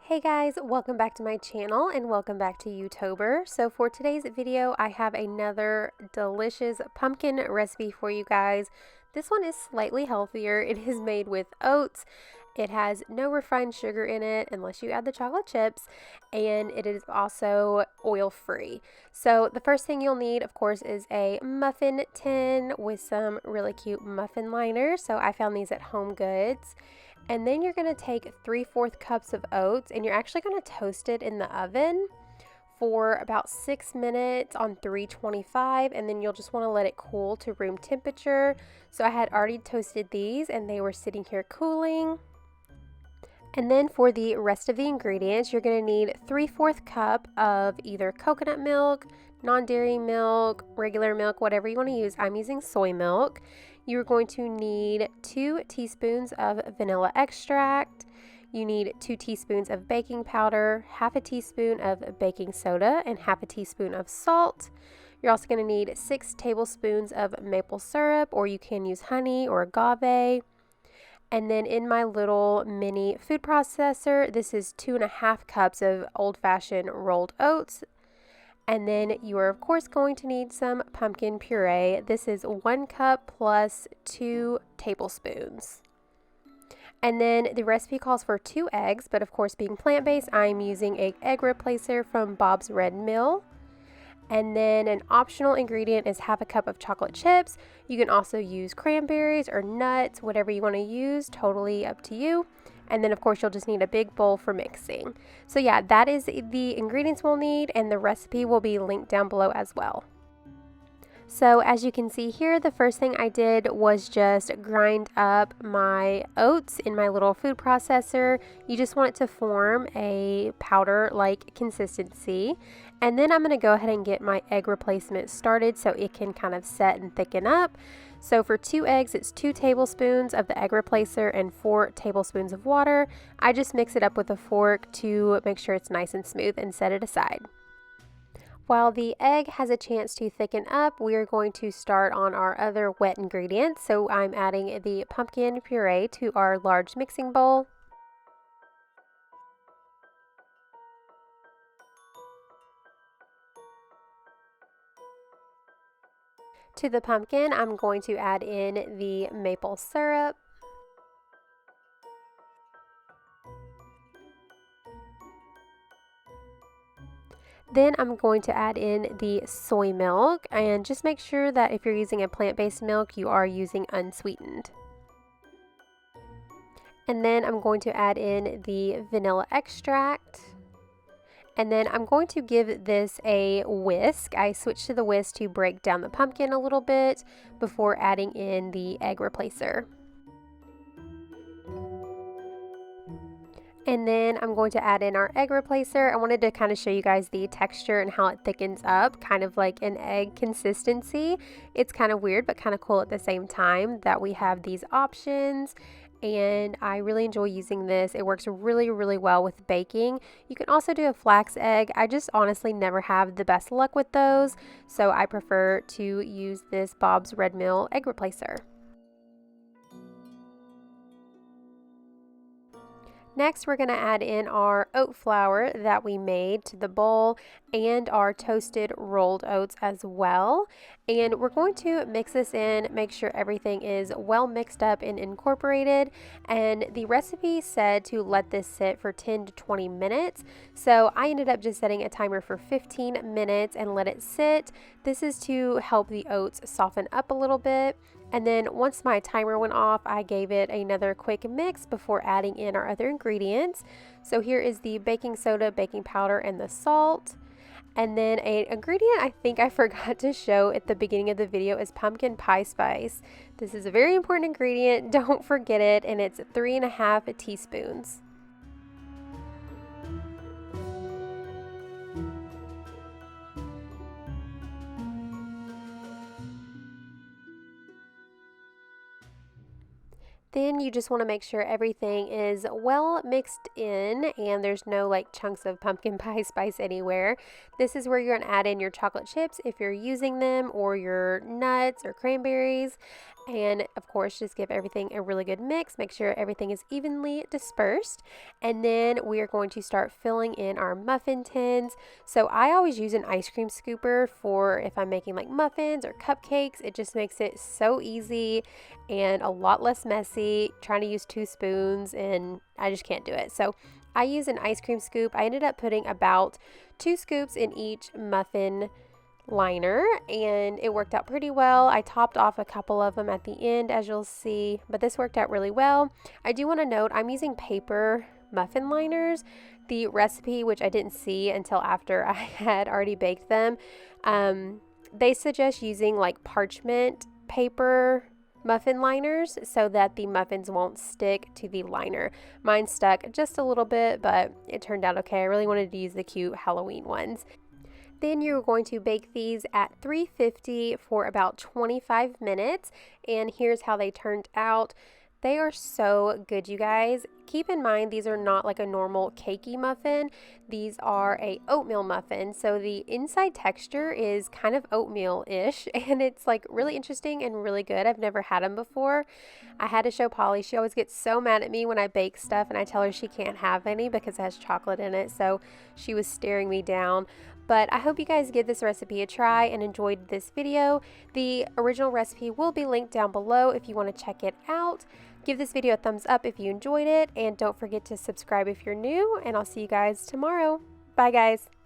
Hey guys, welcome back to my channel and welcome back to YouTober. So for today's video, I have another delicious pumpkin recipe for you guys. This one is slightly healthier. It is made with oats. It has no refined sugar in it unless you add the chocolate chips, and it is also oil-free. So the first thing you'll need, of course, is a muffin tin with some really cute muffin liners. So I found these at Home Goods. And then you're going to take 3/4 cups of oats and you're actually going to toast it in the oven for about 6 minutes on 325, and then you'll just want to let it cool to room temperature. So I had already toasted these and they were sitting here cooling. And then for the rest of the ingredients, you're going to need 3/4 cup of either coconut milk, non-dairy milk, regular milk, whatever you want to use. I'm using soy milk. You're going to need 2 teaspoons of vanilla extract. You need 2 teaspoons of baking powder, half a teaspoon of baking soda, and half a teaspoon of salt. You're also going to need 6 tablespoons of maple syrup, or you can use honey or agave. And then in my little mini food processor, this is 2.5 cups of old-fashioned rolled oats. And then you are, of course, going to need some pumpkin puree. This is 1 cup plus 2 tablespoons. And then the recipe calls for 2 eggs, but of course, being plant-based, I'm using an egg replacer from Bob's Red Mill. And then an optional ingredient is half a cup of chocolate chips. You can also use cranberries or nuts, whatever you want to use, totally up to you. And then of course you'll just need a big bowl for mixing. So yeah, that is the ingredients we'll need, and the recipe will be linked down below as well. So as you can see here, the first thing I did was just grind up my oats in my little food processor. You just want it to form a powder-like consistency. And then I'm going to go ahead and get my egg replacement started so it can kind of set and thicken up. So for 2 eggs, it's 2 tablespoons of the egg replacer and 4 tablespoons of water. I just mix it up with a fork to make sure it's nice and smooth and set it aside. While the egg has a chance to thicken up, we are going to start on our other wet ingredients. So I'm adding the pumpkin puree to our large mixing bowl. To the pumpkin, I'm going to add in the maple syrup. Then I'm going to add in the soy milk, and just make sure that if you're using a plant-based milk, you are using unsweetened. And then I'm going to add in the vanilla extract. And then I'm going to give this a whisk. I switched to the whisk to break down the pumpkin a little bit before adding in the egg replacer. And then I'm going to add in our egg replacer. I wanted to kind of show you guys the texture and how it thickens up, kind of like an egg consistency. It's kind of weird, but kind of cool at the same time that we have these options. And I really enjoy using this. It works really, really well with baking. You can also do a flax egg. I just honestly never have the best luck with those, so I prefer to use this Bob's Red Mill egg replacer. Next, we're going to add in our oat flour that we made to the bowl and our toasted rolled oats as well. And we're going to mix this in, make sure everything is well mixed up and incorporated. And the recipe said to let this sit for 10 to 20 minutes. So I ended up just setting a timer for 15 minutes and let it sit. This is to help the oats soften up a little bit. And then once my timer went off, I gave it another quick mix before adding in our other ingredients. So here is the baking soda, baking powder, and the salt. And then an ingredient I think I forgot to show at the beginning of the video is pumpkin pie spice. This is a very important ingredient, don't forget it, and it's 3.5 teaspoons. Then you just want to make sure everything is well mixed in and there's no like chunks of pumpkin pie spice anywhere. This is where you're going to add in your chocolate chips if you're using them, or your nuts or cranberries. And of course, just give everything a really good mix. Make sure everything is evenly dispersed. And then we are going to start filling in our muffin tins. So I always use an ice cream scooper for if I'm making like muffins or cupcakes. It just makes it so easy and a lot less messy. Trying to use 2 spoons and I just can't do it. So I use an ice cream scoop. I ended up putting about 2 scoops in each muffin liner and it worked out pretty well. I topped off a couple of them at the end, as you'll see, but this worked out really well. I do want to note I'm using paper muffin liners. The recipe, which I didn't see until after I had already baked them, they suggest using like parchment paper muffin liners so that the muffins won't stick to the liner. Mine stuck just a little bit, but it turned out okay. I really wanted to use the cute Halloween ones. Then you're going to bake these at 350 for about 25 minutes. And here's how they turned out. They are so good, you guys. Keep in mind, these are not like a normal cakey muffin. These are a oatmeal muffin. So the inside texture is kind of oatmeal-ish, and it's like really interesting and really good. I've never had them before. I had to show Polly. She always gets so mad at me when I bake stuff and I tell her she can't have any because it has chocolate in it. So she was staring me down. But I hope you guys give this recipe a try and enjoyed this video. The original recipe will be linked down below if you want to check it out. Give this video a thumbs up if you enjoyed it, and don't forget to subscribe if you're new, and I'll see you guys tomorrow. Bye, guys.